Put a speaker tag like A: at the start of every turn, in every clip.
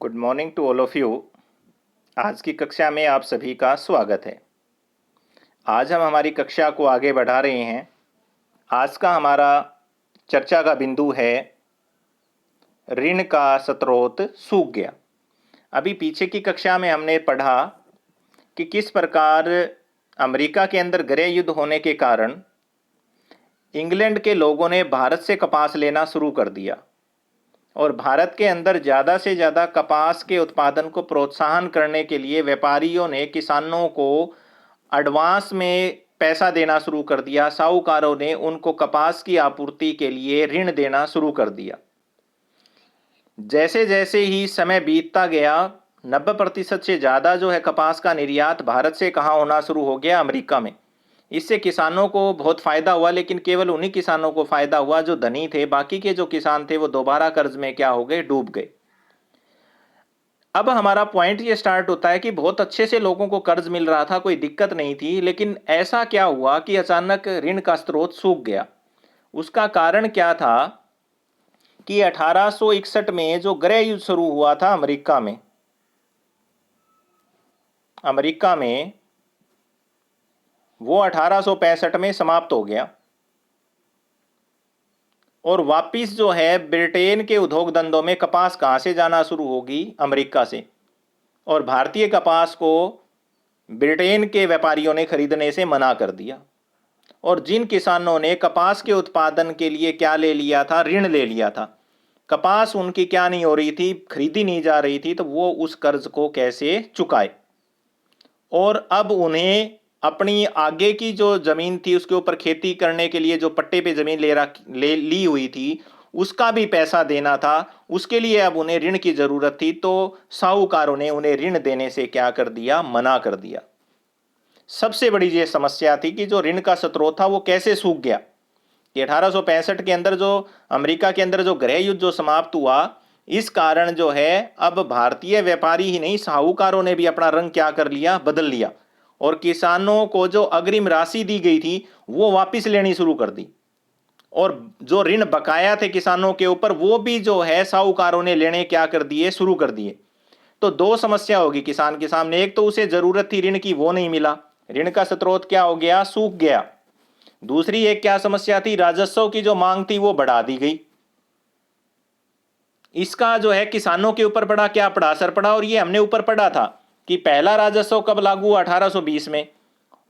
A: Good morning to all of you. आज की कक्षा में आप सभी का स्वागत है। आज हम हमारी कक्षा को आगे बढ़ा रहे हैं। आज का हमारा चर्चा का बिंदु है ऋण का स्रोत सूख गया। अभी पीछे की कक्षा में हमने पढ़ा कि किस प्रकार अमेरिका के अंदर गृह युद्ध होने के कारण इंग्लैंड के लोगों ने भारत से कपास लेना शुरू कर दिया और भारत के अंदर ज़्यादा से ज़्यादा कपास के उत्पादन को प्रोत्साहन करने के लिए व्यापारियों ने किसानों को एडवांस में पैसा देना शुरू कर दिया। साहूकारों ने उनको कपास की आपूर्ति के लिए ऋण देना शुरू कर दिया। जैसे जैसे ही समय बीतता गया 90% से ज़्यादा जो है कपास का निर्यात भारत से कहाँ होना शुरू हो गया, अमेरिका में। इससे किसानों को बहुत फ़ायदा हुआ, लेकिन केवल उन्हीं किसानों को फ़ायदा हुआ जो धनी थे। बाकी के जो किसान थे वो दोबारा कर्ज में क्या हो गए, डूब गए। अब हमारा पॉइंट ये स्टार्ट होता है कि बहुत अच्छे से लोगों को कर्ज मिल रहा था, कोई दिक्कत नहीं थी, लेकिन ऐसा क्या हुआ कि अचानक ऋण का स्रोत सूख गया। उसका कारण क्या था कि 1861 में जो गृह युद्ध शुरू हुआ था अमेरिका में वो 1865 में समाप्त हो गया और वापिस जो है ब्रिटेन के उद्योग धंधों में कपास कहाँ से जाना शुरू होगी, अमेरिका से। और भारतीय कपास को ब्रिटेन के व्यापारियों ने खरीदने से मना कर दिया। और जिन किसानों ने कपास के उत्पादन के लिए क्या ले लिया था, ऋण ले लिया था, कपास उनकी क्या नहीं हो रही थी, खरीदी नहीं जा रही थी, तो वो उस कर्ज को कैसे चुकाए। और अब उन्हें अपनी आगे की जो जमीन थी उसके ऊपर खेती करने के लिए जो पट्टे पे जमीन ले ली हुई थी उसका भी पैसा देना था। उसके लिए अब उन्हें ऋण की जरूरत थी, तो साहूकारों ने उन्हें ऋण देने से क्या कर दिया, मना कर दिया। सबसे बड़ी ये समस्या थी कि जो ऋण का स्रोत था वो कैसे सूख गया। कि 1865 के अंदर जो अमेरिका के अंदर जो गृह युद्ध जो समाप्त हुआ, इस कारण जो है अब भारतीय व्यापारी ही नहीं, साहूकारों ने भी अपना रंग क्या कर लिया, बदल लिया। और किसानों को जो अग्रिम राशि दी गई थी वो वापस लेनी शुरू कर दी। और जो ऋण बकाया थे किसानों के ऊपर वो भी जो है साहूकारों ने लेने क्या कर दिए, शुरू कर दिए। तो दो समस्या होगी किसान के सामने। एक तो उसे जरूरत थी ऋण की, वो नहीं मिला, ऋण का स्रोत क्या हो गया, सूख गया। दूसरी एक क्या समस्या थी, राजस्व की जो मांग थी वो बढ़ा दी गई। इसका जो है किसानों के ऊपर पड़ा, क्या पड़ा, असर पड़ा। और ये हमने ऊपर पढ़ा था कि पहला राजस्व कब लागू हुआ, 1820 में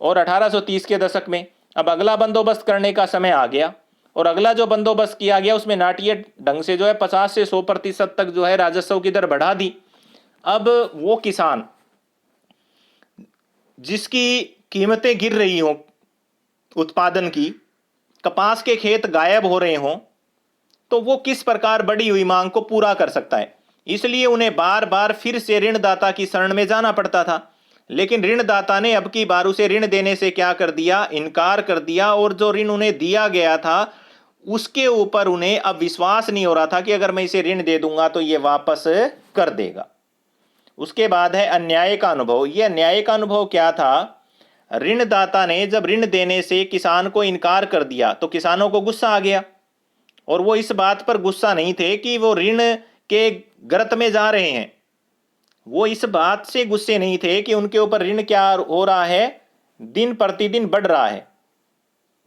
A: और 1830 के दशक में। अब अगला बंदोबस्त करने का समय आ गया और अगला जो बंदोबस्त किया गया उसमें नाट्य ढंग से जो है 50 से 100% तक जो है राजस्व की दर बढ़ा दी। अब वो किसान जिसकी कीमतें गिर रही हों उत्पादन की, कपास के खेत गायब हो रहे हों, तो वो किस प्रकार बढ़ी हुई मांग को पूरा कर सकता है। इसलिए उन्हें बार बार फिर से ऋणदाता की शरण में जाना पड़ता था। लेकिन ऋणदाता ने अब की बार उसे ऋण देने से क्या कर दिया, इनकार कर दिया। और जो ऋण उन्हें दिया गया था उसके ऊपर उन्हें अब विश्वास नहीं हो रहा था कि अगर मैं इसे ऋण दे दूंगा तो ये वापस कर देगा। उसके बाद है अन्याय का अनुभव। यह अन्याय का अनुभव क्या था, ऋणदाता ने जब ऋण देने से किसान को इनकार कर दिया तो किसानों को गुस्सा आ गया। और वो इस बात पर गुस्सा नहीं थे कि वो ऋण के गर्त में जा रहे हैं, वो इस बात से गुस्से नहीं थे कि उनके ऊपर ऋण क्या हो रहा है, दिन प्रतिदिन बढ़ रहा है,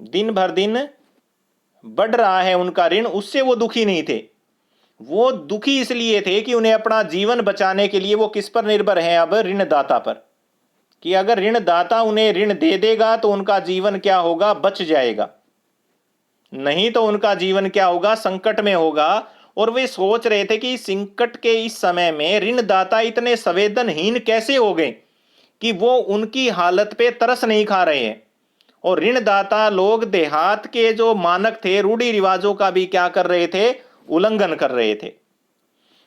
A: दिन भर दिन बढ़ रहा है उनका ऋण, उससे वो दुखी नहीं थे। वो दुखी इसलिए थे कि उन्हें अपना जीवन बचाने के लिए वो किस पर निर्भर हैं, अब ऋणदाता पर। कि अगर ऋणदाता उन्हें ऋण दे देगा तो उनका जीवन क्या होगा, बच जाएगा, नहीं तो उनका जीवन क्या होगा, संकट में होगा। और वे सोच रहे थे कि संकट के इस समय में ऋणदाता इतने संवेदनहीन कैसे हो गए कि वो उनकी हालत पे तरस नहीं खा रहे हैं। और ऋणदाता लोग देहात के जो मानक थे, रूढ़ी रिवाजों का भी क्या कर रहे थे, उल्लंघन कर रहे थे।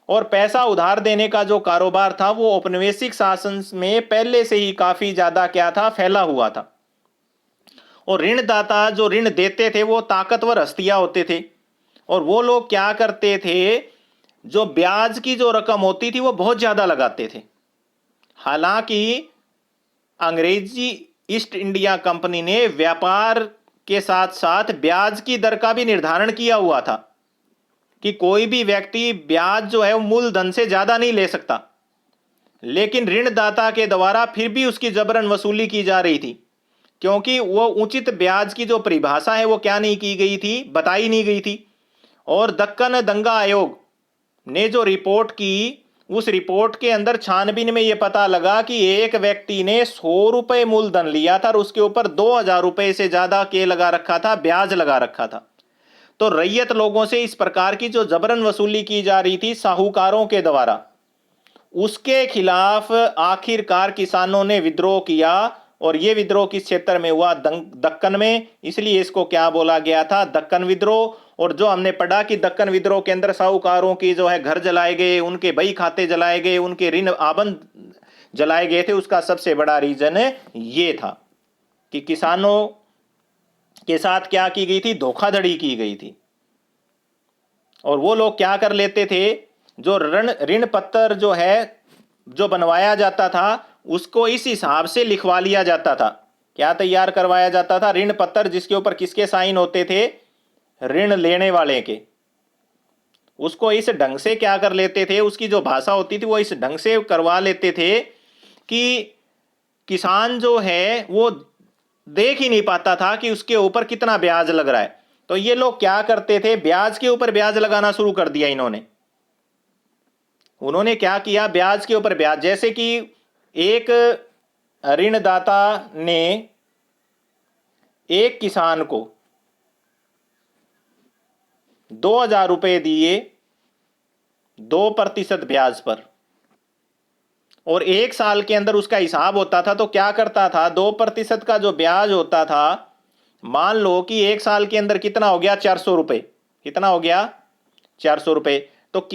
A: और पैसा उधार देने का जो कारोबार था वो औपनिवेशिक शासन में पहले से ही काफी ज्यादा क्या था, फैला हुआ था। और ऋणदाता जो ऋण देते थे वो ताकतवर हस्तियां होते थे। और वो लोग क्या करते थे, जो ब्याज की जो रकम होती थी वो बहुत ज्यादा लगाते थे। हालांकि अंग्रेजी ईस्ट इंडिया कंपनी ने व्यापार के साथ साथ ब्याज की दर का भी निर्धारण किया हुआ था। कि कोई भी व्यक्ति ब्याज जो है वो मूलधन से ज्यादा नहीं ले सकता, लेकिन ऋणदाता के द्वारा फिर भी उसकी जबरन वसूली की जा रही थी, क्योंकि वो उचित ब्याज की जो परिभाषा है वो क्या नहीं की गई थी, बताई नहीं गई थी। और दक्कन दंगा आयोग ने जो रिपोर्ट की, उस रिपोर्ट के अंदर छानबीन में यह पता लगा कि एक व्यक्ति ने 100 रुपए मूलधन लिया था और उसके ऊपर 2,000 रुपए से ज्यादा के लगा रखा था, ब्याज लगा रखा था। तो रैयत लोगों से इस प्रकार की जो जबरन वसूली की जा रही थी साहूकारों के द्वारा, उसके खिलाफ आखिरकार किसानों ने विद्रोह किया। और यह विद्रोह किस क्षेत्र में हुआ? दक्कन में। इसलिए इसको क्या बोला गया था? दक्कन विद्रोह। और जो हमने पढ़ा कि दक्कन विद्रोह के अंदर साहूकारों की जो है घर जलाए गए, उनके बही खाते जलाए गए, उनके ऋण आबंध जलाए गए थे, उसका सबसे बड़ा रीजन ये था कि किसानों के साथ क्या की गई थी? धोखाधड़ी की गई थी। और वो लोग क्या कर लेते थे, जो ऋण पत्र जो है जो बनवाया जाता था उसको इस हिसाब से लिखवा लिया जाता था। क्या तैयार करवाया जाता था? ऋण पत्र, जिसके ऊपर किसके साइन होते थे? ऋण लेने वाले के। उसको इस ढंग से क्या कर लेते थे, उसकी जो भाषा होती थी वो इस ढंग से करवा लेते थे कि किसान जो है वो देख ही नहीं पाता था कि उसके ऊपर कितना ब्याज लग रहा है। तो ये लोग क्या करते थे? ब्याज के ऊपर ब्याज लगाना शुरू कर दिया उन्होंने क्या किया? ब्याज के ऊपर ब्याज। जैसे कि एक ऋणदाता ने एक किसान को 2,000 रुपए दिए 2% ब्याज पर, और 1 साल के अंदर उसका हिसाब होता था। तो क्या करता था? 2% का जो ब्याज होता था, मान लो कि 1 साल के अंदर कितना हो गया? 400 रुपए। कितना हो गया? 400 रुपए। तो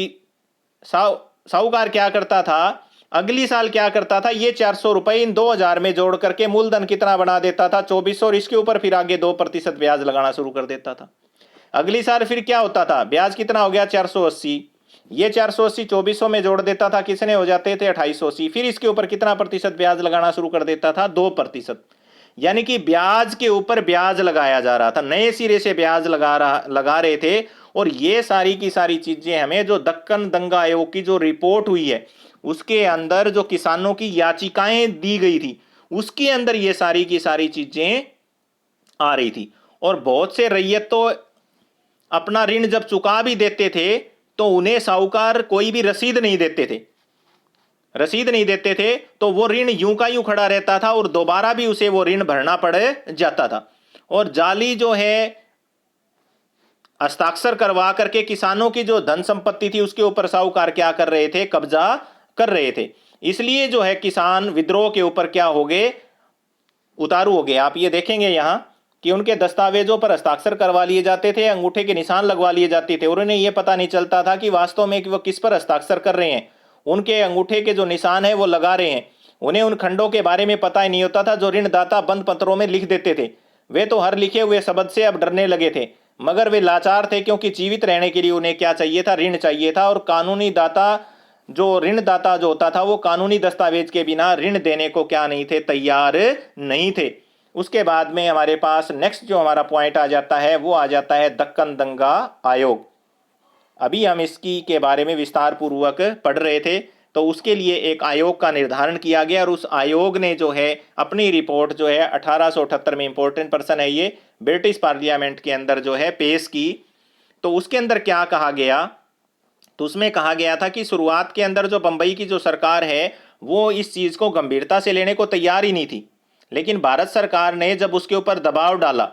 A: साहूकार क्या करता था? अगली साल क्या करता था? ये 400 रुपए इन 2,000 में जोड़ करके मूलधन कितना बना देता था? 2400। और इसके ऊपर फिर आगे 2% ब्याज लगाना शुरू कर देता था। अगली साल फिर क्या होता था? ब्याज कितना हो गया? 480। ये 480 2400 में जोड़ देता था, कितने हो जाते थे? 2880। फिर इसके ऊपर कितना प्रतिशत ब्याज लगाना शुरू कर देता था? 2%। यानी कि ब्याज के ऊपर ब्याज लगाया जा रहा था, नए सिरे से ब्याज लगा रहे थे। और ये सारी की सारी चीजें हमें जो दक्कन दंगा आयोग की जो रिपोर्ट हुई है उसके अंदर जो किसानों की याचिकाएं दी गई थी उसके अंदर ये सारी की सारी चीजें आ रही थी। और बहुत से रैयत तो अपना ऋण जब चुका भी देते थे तो उन्हें साहूकार कोई भी रसीद नहीं देते थे। तो वो ऋण यूं का यूं खड़ा रहता था और दोबारा भी उसे वो ऋण भरना पड़ जाता था। और जाली जो है हस्ताक्षर करवा करके किसानों की जो धन संपत्ति थी उसके ऊपर साहूकार क्या कर रहे थे? कब्जा कर रहे थे। इसलिए जो है किसान विद्रोह के ऊपर क्या हो गए? उतारू हो गए। आप ये देखेंगे यहां कि उनके दस्तावेजों पर हस्ताक्षर करवा लिए जाते थे, अंगूठे के निशान लगवा लिए जाते थे, और उन्हें यह पता नहीं चलता था कि वास्तव में कि वो किस पर हस्ताक्षर कर रहे हैं। उनके अंगूठे के जो निशान है वो लगा रहे हैं, उन्हें उन खंडों के बारे में पता ही नहीं होता था जो ऋणदाता बंद पत्रों में लिख देते थे। वे तो हर लिखे हुए शब्द से अब डरने लगे थे, मगर वे लाचार थे, क्योंकि जीवित रहने के लिए उन्हें क्या चाहिए था? ऋण चाहिए था। और कानूनी दाता जो ऋणदाता जो होता था वो कानूनी दस्तावेज के बिना ऋण देने को क्या नहीं थे? तैयार नहीं थे। उसके बाद में हमारे पास नेक्स्ट जो हमारा पॉइंट आ जाता है वो आ जाता है दक्कन दंगा आयोग। अभी हम इसकी के बारे में विस्तार पूर्वक पढ़ रहे थे। तो उसके लिए एक आयोग का निर्धारण किया गया और उस आयोग ने जो है अपनी रिपोर्ट जो है 1878 में, इंपॉर्टेंट पर्सन है ये, ब्रिटिश पार्लियामेंट के अंदर जो है पेश की। तो उसके अंदर क्या कहा गया? तो उसमें कहा गया था कि शुरुआत के अंदर जो बंबई की जो सरकार है वो इस चीज को गंभीरता से लेने को तैयार ही नहीं थी, लेकिन भारत सरकार ने जब उसके ऊपर दबाव डाला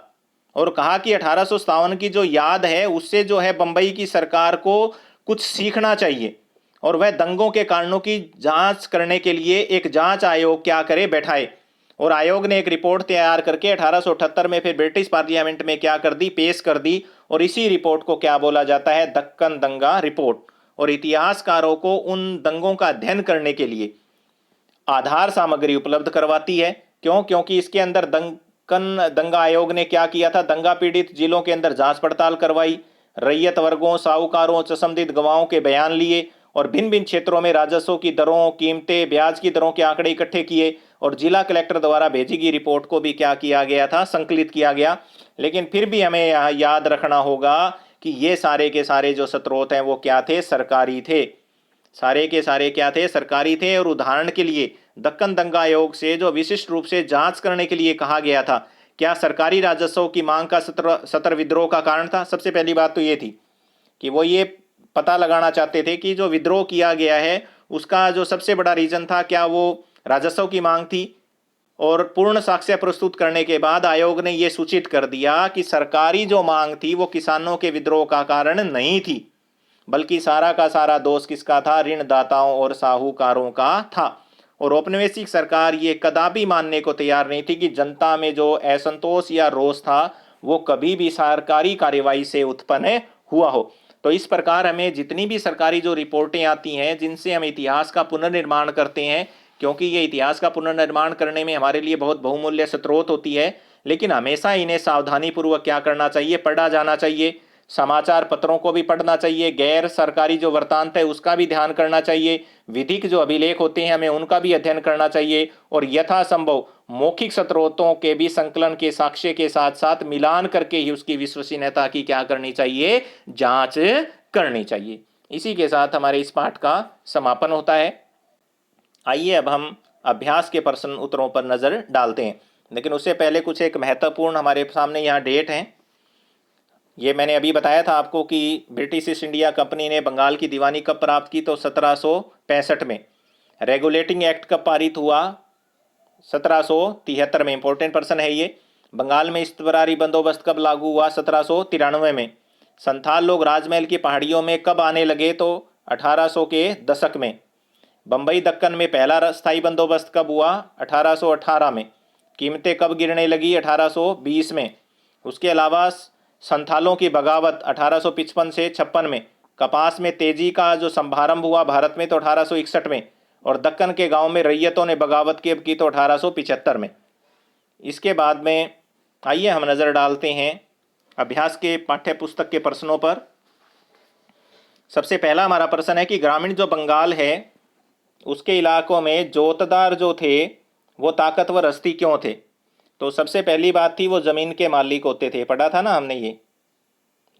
A: और कहा कि 1857 की जो याद है उससे जो है बंबई की सरकार को कुछ सीखना चाहिए, और वह दंगों के कारणों की जांच करने के लिए एक जांच आयोग क्या करे? बैठाए। और आयोग ने एक रिपोर्ट तैयार करके 1878 में फिर ब्रिटिश पार्लियामेंट में क्या कर दी? पेश कर दी। और इसी रिपोर्ट को क्या बोला जाता है? दक्कन दंगा रिपोर्ट। और इतिहासकारों को उन दंगों का अध्ययन करने के लिए आधार सामग्री उपलब्ध करवाती है। क्यों? क्योंकि इसके अंदर दक्कन दंगा आयोग ने क्या किया था? दंगा पीड़ित जिलों के अंदर जांच पड़ताल करवाई, रैयत वर्गों, साहूकारों, चशमदीद गवाहों के बयान लिए, और भिन्न भिन्न क्षेत्रों में राजस्व की दरों, कीमतें, ब्याज की दरों के आंकड़े इकट्ठे किए, और जिला कलेक्टर द्वारा भेजी गई रिपोर्ट को भी क्या किया गया था? संकलित किया गया। लेकिन फिर भी हमें यहाँ याद रखना होगा कि ये सारे के सारे जो स्रोत हैं वो क्या थे, सरकारी थे। सारे के सारे क्या थे, सरकारी थे। और उदाहरण के लिए दक्कन दंगा आयोग से जो विशिष्ट रूप से जांच करने के लिए कहा गया था, क्या सरकारी राजस्व की मांग का सत्र विद्रोह का कारण था? सबसे पहली बात तो ये थी कि वो ये पता लगाना चाहते थे कि जो विद्रोह किया गया है उसका जो सबसे बड़ा रीजन था, क्या वो राजस्व की मांग थी? और पूर्ण साक्ष्य प्रस्तुत करने के बाद आयोग ने यह सूचित कर दिया कि सरकारी जो मांग थी वो किसानों के विद्रोह का कारण नहीं थी, बल्कि सारा का सारा दोष किसका था, ऋणदाताओं और साहूकारों का था। और औपनिवेशिक सरकार ये कदापि मानने को तैयार नहीं थी कि जनता में जो असंतोष या रोष था वो कभी भी सरकारी कार्यवाही से उत्पन्न हुआ हो। तो इस प्रकार हमें जितनी भी सरकारी जो रिपोर्टें आती हैं जिनसे हम इतिहास का पुनर्निर्माण करते हैं, क्योंकि ये इतिहास का पुनर्निर्माण करने में हमारे लिए बहुत बहुमूल्य स्रोत होती है, लेकिन हमेशा इन्हें सावधानी पूर्वक क्या करना चाहिए, पढ़ा जाना चाहिए। समाचार पत्रों को भी पढ़ना चाहिए, गैर सरकारी जो वृत्तांत है उसका भी ध्यान करना चाहिए, विधिक जो अभिलेख होते हैं हमें उनका भी अध्ययन करना चाहिए, और यथासंभव मौखिक स्रोतों के भी संकलन के साक्ष्य के साथ साथ मिलान करके ही उसकी विश्वसनीयता की क्या करनी चाहिए, जांच करनी चाहिए। इसी के साथ हमारे इस पाठ का समापन होता है। आइए अब हम अभ्यास के प्रश्न उत्तरों पर नजर डालते हैं, लेकिन उससे पहले कुछ एक महत्वपूर्ण हमारे सामने यहाँ डेट हैं। ये मैंने अभी बताया था आपको कि ब्रिटिश ईस्ट इंडिया कंपनी ने बंगाल की दीवानी कब प्राप्त की, तो 1765 में। रेगुलेटिंग एक्ट कब पारित हुआ, 1773 में। इंपॉर्टेंट प्रश्न है ये। बंगाल में इस्तबरारी बंदोबस्त कब लागू हुआ, 1793 में। संथाल लोग राजमहल की पहाड़ियों में कब आने लगे, तो 1800 के दशक में। बम्बई दक्कन में पहला स्थायी बंदोबस्त कब हुआ, 1818 में। कीमतें कब गिरने लगी, 1820 में। उसके अलावा संथालों की बगावत 1855 से 56 में। कपास में तेजी का जो संभारंभ हुआ भारत में, तो 1861 में। और दक्कन के गांव में रैयतों ने बगावत की तो 1875 में। इसके बाद में आइए हम नज़र डालते हैं अभ्यास के पाठ्य पुस्तक के प्रश्नों पर। सबसे पहला हमारा प्रश्न है कि ग्रामीण जो बंगाल है उसके इलाकों में जोतदार जो थे वो ताकतवर हस्ती क्यों थे? तो सबसे पहली बात थी वो ज़मीन के मालिक होते थे, पढ़ा था ना हमने। ये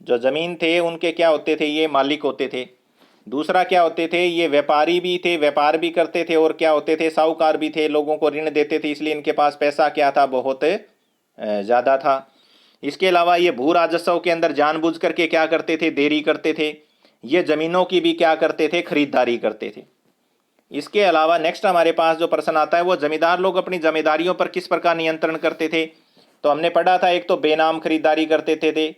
A: जो ज़मीन थे उनके क्या होते थे, ये मालिक होते थे। दूसरा क्या होते थे, ये व्यापारी भी थे, व्यापार भी करते थे, और क्या होते थे, साहूकार भी थे, लोगों को ऋण देते थे, इसलिए इनके पास पैसा क्या था, बहुत ज़्यादा था। इसके अलावा ये भू राजस्व के अंदर जानबूझ करके क्या करते थे, देरी करते थे। ये ज़मीनों की भी क्या करते थे, खरीदारी करते थे। इसके अलावा नेक्स्ट हमारे पास जो प्रश्न आता है वो जमींदार लोग अपनी जमींदारियों पर किस प्रकार नियंत्रण करते थे। तो हमने पढ़ा था एक तो बेनाम खरीदारी करते थे,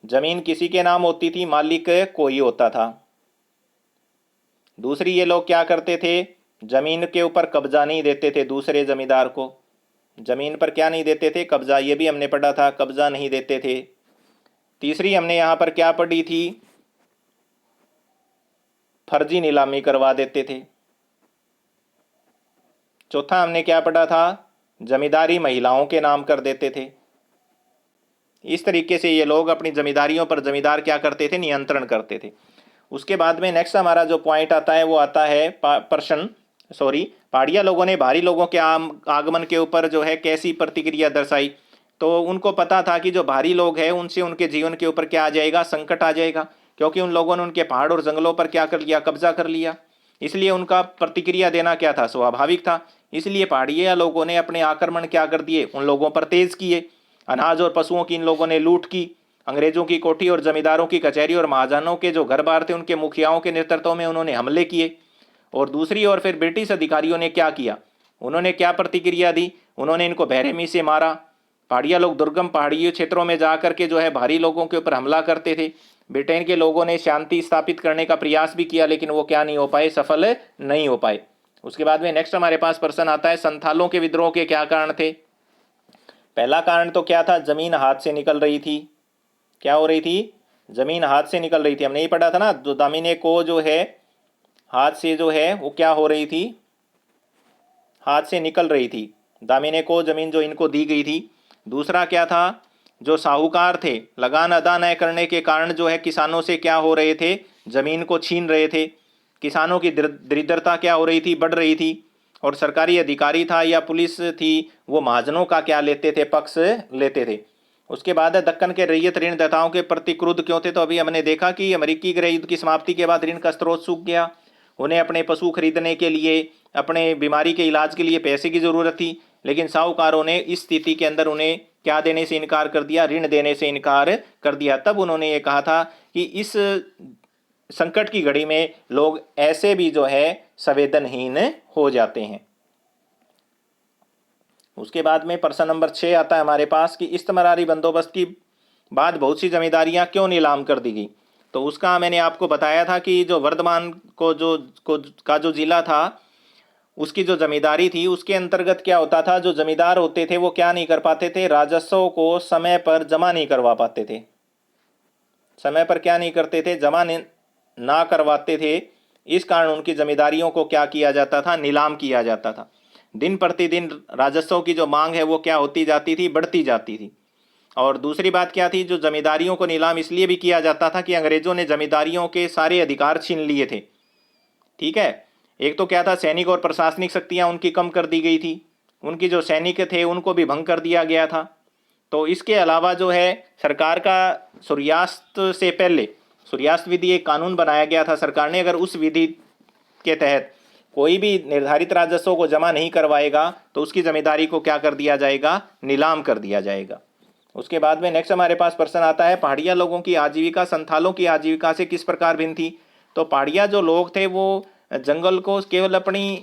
A: जमीन किसी के नाम होती थी, मालिक कोई होता था। दूसरी ये लोग क्या करते थे, जमीन के ऊपर कब्जा नहीं देते थे दूसरे जमींदार को। जमीन पर क्या नहीं देते थे, कब्जा, ये भी हमने पढ़ा था, कब्जा नहीं देते थे। तीसरी हमने यहाँ पर क्या पढ़ी थी, फर्जी नीलामी करवा देते थे। चौथा हमने क्या पढ़ा था, जमींदारी महिलाओं के नाम कर देते थे। इस तरीके से ये लोग अपनी जमींदारियों पर जमींदार क्या करते थे, नियंत्रण करते थे। उसके बाद में नेक्स्ट हमारा जो पॉइंट आता है वो आता है पहाड़िया लोगों ने भारी लोगों के आगमन के ऊपर जो है कैसी प्रतिक्रिया दर्शाई। तो उनको पता था कि जो भारी लोग हैं उनसे उनके जीवन के ऊपर क्या आ जाएगा, संकट आ जाएगा, क्योंकि उन लोगों ने उनके पहाड़ और जंगलों पर क्या कर लिया, कब्जा कर लिया। इसलिए उनका प्रतिक्रिया देना क्या था, स्वाभाविक था। इसलिए पहाड़िया लोगों ने अपने आक्रमण क्या कर दिए, उन लोगों पर तेज किए। अनाज और पशुओं की इन लोगों ने लूट की। अंग्रेजों की कोठी और जमींदारों की कचहरी और महाजनों के जो घर बार थे उनके मुखियाओं के नेतृत्व में उन्होंने हमले किए। और दूसरी ओर फिर ब्रिटिश अधिकारियों ने क्या किया, उन्होंने क्या प्रतिक्रिया दी, उन्होंने इनको बेरहमी से मारा। पहाड़िया लोग दुर्गम पहाड़ी क्षेत्रों में जाकर के जो है भारी लोगों के ऊपर हमला करते थे। ब्रिटेन के लोगों ने शांति स्थापित करने का प्रयास भी किया, लेकिन वो क्या नहीं हो पाए, सफल नहीं हो पाए। उसके बाद में नेक्स्ट हमारे पास प्रश्न आता है, संथालों के विद्रोह के क्या कारण थे। पहला कारण तो क्या था, जमीन हाथ से निकल रही थी। क्या हो रही थी, जमीन हाथ से निकल रही थी। हमने ये पढ़ा था ना, जो दामिने को जो है हाथ से जो है वो क्या हो रही थी, हाथ से निकल रही थी। दामिने को जमीन जो इनको दी गई थी। दूसरा क्या था, जो साहूकार थे लगान अदा न करने के कारण जो है किसानों से क्या हो रहे थे, जमीन को छीन रहे थे। किसानों की दरिद्रता क्या हो रही थी, बढ़ रही थी। और सरकारी अधिकारी था या पुलिस थी वो महाजनों का क्या लेते थे, पक्ष लेते थे। उसके बाद है दक्कन के रैयत ऋणदाताओं के प्रति क्रुद्ध क्यों थे? तो अभी हमने देखा कि अमेरिकी गृह युद्ध की समाप्ति के बाद ऋण का स्रोत सूख गया। उन्हें अपने पशु खरीदने के लिए, अपने बीमारी के इलाज के लिए पैसे की जरूरत थी, लेकिन साहूकारों ने इस स्थिति के अंदर उन्हें क्या देने से इनकार कर दिया? ऋण देने से इनकार कर दिया। तब उन्होंने ये कहा था कि इस संकट की घड़ी में लोग ऐसे भी जो है संवेदनहीन हो जाते हैं। उसके बाद में प्रश्न नंबर 6 आता है हमारे पास कि इस्तमरारी बंदोबस्त की बाद बहुत सी जमींदारियां क्यों नीलाम कर दी गई? तो उसका मैंने आपको बताया था कि जो वर्धमान का जो जिला था, उसकी जो जमींदारी थी, उसके अंतर्गत क्या होता था, जो जमींदार होते थे वो क्या नहीं कर पाते थे? राजस्व को समय पर जमा नहीं करवा पाते थे। समय पर क्या नहीं करते थे? जमा ना करवाते थे। इस कारण उनकी जमींदारियों को क्या किया जाता था? नीलाम किया जाता था। दिन प्रतिदिन राजस्व की जो मांग है वो क्या होती जाती थी? बढ़ती जाती थी। और दूसरी बात क्या थी? जो जमींदारियों को नीलाम इसलिए भी किया जाता था कि अंग्रेजों ने जमींदारियों के सारे अधिकार छीन लिए थे। ठीक है। एक तो क्या था, सैनिक और प्रशासनिक शक्तियां उनकी कम कर दी गई थी, उनकी जो सैनिक थे उनको भी भंग कर दिया गया था। तो इसके अलावा जो है सरकार का सूर्यास्त से पहले सूर्यास्त विधि एक कानून बनाया गया था सरकार ने। अगर उस विधि के तहत कोई भी निर्धारित राजस्व को जमा नहीं करवाएगा तो उसकी जमींदारी को क्या कर दिया जाएगा? नीलाम कर दिया जाएगा। उसके बाद में नेक्स्ट हमारे पास प्रश्न आता है, पहाड़िया लोगों की आजीविका संथालों की आजीविका से किस प्रकार भिन्न थी? तो पहाड़िया जो लोग थे वो जंगल को केवल अपनी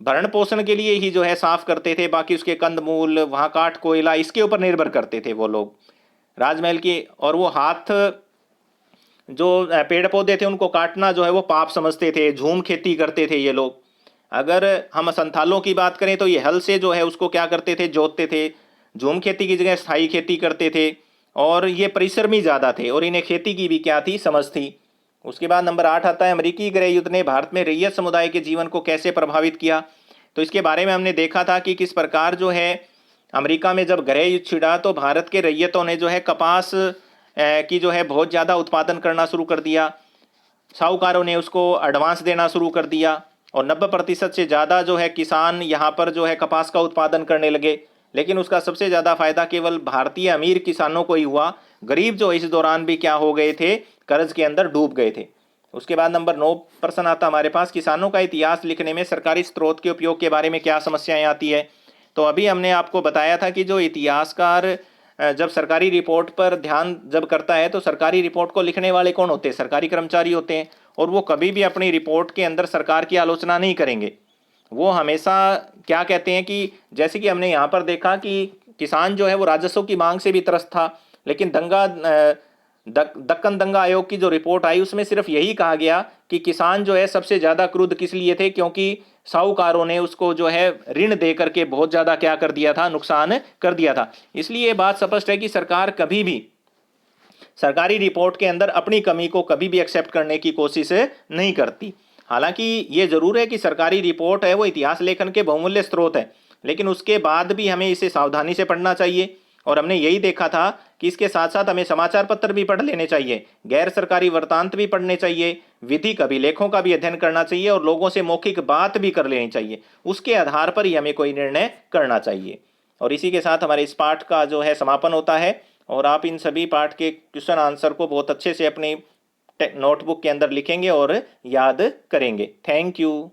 A: भरण पोषण के लिए ही जो है साफ करते थे, बाकी उसके कंदमूल, वहाँ काठ कोयला, इसके ऊपर निर्भर करते थे वो लोग राजमहल की। और वो हाथ जो पेड़ पौधे थे उनको काटना जो है वो पाप समझते थे। झूम खेती करते थे ये लोग। अगर हम संथालों की बात करें तो ये हल से जो है उसको क्या करते थे? जोतते थे। झूम खेती की जगह स्थायी खेती करते थे और ये परिश्रमी ज़्यादा थे और इन्हें खेती की भी क्या थी? समझ थी। उसके बाद नंबर 8 आता है, अमेरिकी गृह युद्ध ने भारत में रैयत समुदाय के जीवन को कैसे प्रभावित किया? तो इसके बारे में हमने देखा था कि किस प्रकार जो है अमेरिका में जब गृह युद्ध छिड़ा तो भारत के रैयतों ने जो है कपास की जो है बहुत ज़्यादा उत्पादन करना शुरू कर दिया। साहूकारों ने उसको एडवांस देना शुरू कर दिया और 90% से ज़्यादा जो है किसान यहाँ पर जो है कपास का उत्पादन करने लगे। लेकिन उसका सबसे ज़्यादा फायदा केवल भारतीय अमीर किसानों को ही हुआ। गरीब जो इस दौरान भी क्या हो गए थे? कर्ज के अंदर डूब गए थे। उसके बाद नंबर 9 प्रश्न आता हमारे पास, किसानों का इतिहास लिखने में सरकारी स्रोत के उपयोग के बारे में क्या समस्याएं आती है? तो अभी हमने आपको बताया था कि जो इतिहासकार जब सरकारी रिपोर्ट पर ध्यान जब करता है तो सरकारी रिपोर्ट को लिखने वाले कौन होते हैं? सरकारी कर्मचारी होते हैं। और वो कभी भी अपनी रिपोर्ट के अंदर सरकार की आलोचना नहीं करेंगे। वो हमेशा क्या कहते हैं कि जैसे कि हमने यहाँ पर देखा कि किसान जो है वो राजस्व की मांग से भी त्रस्त था, लेकिन दक्कन दंगा आयोग की जो रिपोर्ट आई उसमें सिर्फ यही कहा गया कि किसान जो है सबसे ज़्यादा क्रुद्ध किस लिए थे? क्योंकि साहूकारों ने उसको जो है ऋण दे करके बहुत ज़्यादा क्या कर दिया था? नुकसान कर दिया था। इसलिए ये बात स्पष्ट है कि सरकार कभी भी सरकारी रिपोर्ट के अंदर अपनी कमी को कभी भी एक्सेप्ट करने की कोशिश नहीं करती। हालांकि ये जरूर है कि सरकारी रिपोर्ट है वो इतिहास लेखन के बहुमूल्य स्रोत है, लेकिन उसके बाद भी हमें इसे सावधानी से पढ़ना चाहिए। और हमने यही देखा था कि इसके साथ साथ हमें समाचार पत्र भी पढ़ लेने चाहिए, गैर सरकारी वृत्तांत भी पढ़ने चाहिए, विधिक अभिलेखों का भी अध्ययन करना चाहिए और लोगों से मौखिक बात भी कर लेनी चाहिए। उसके आधार पर ही हमें कोई निर्णय करना चाहिए। और इसी के साथ हमारे इस पाठ का जो है समापन होता है और आप इन सभी पाठ के क्वेश्चन आंसर को बहुत अच्छे से अपनी नोटबुक के अंदर लिखेंगे और याद करेंगे। Thank you.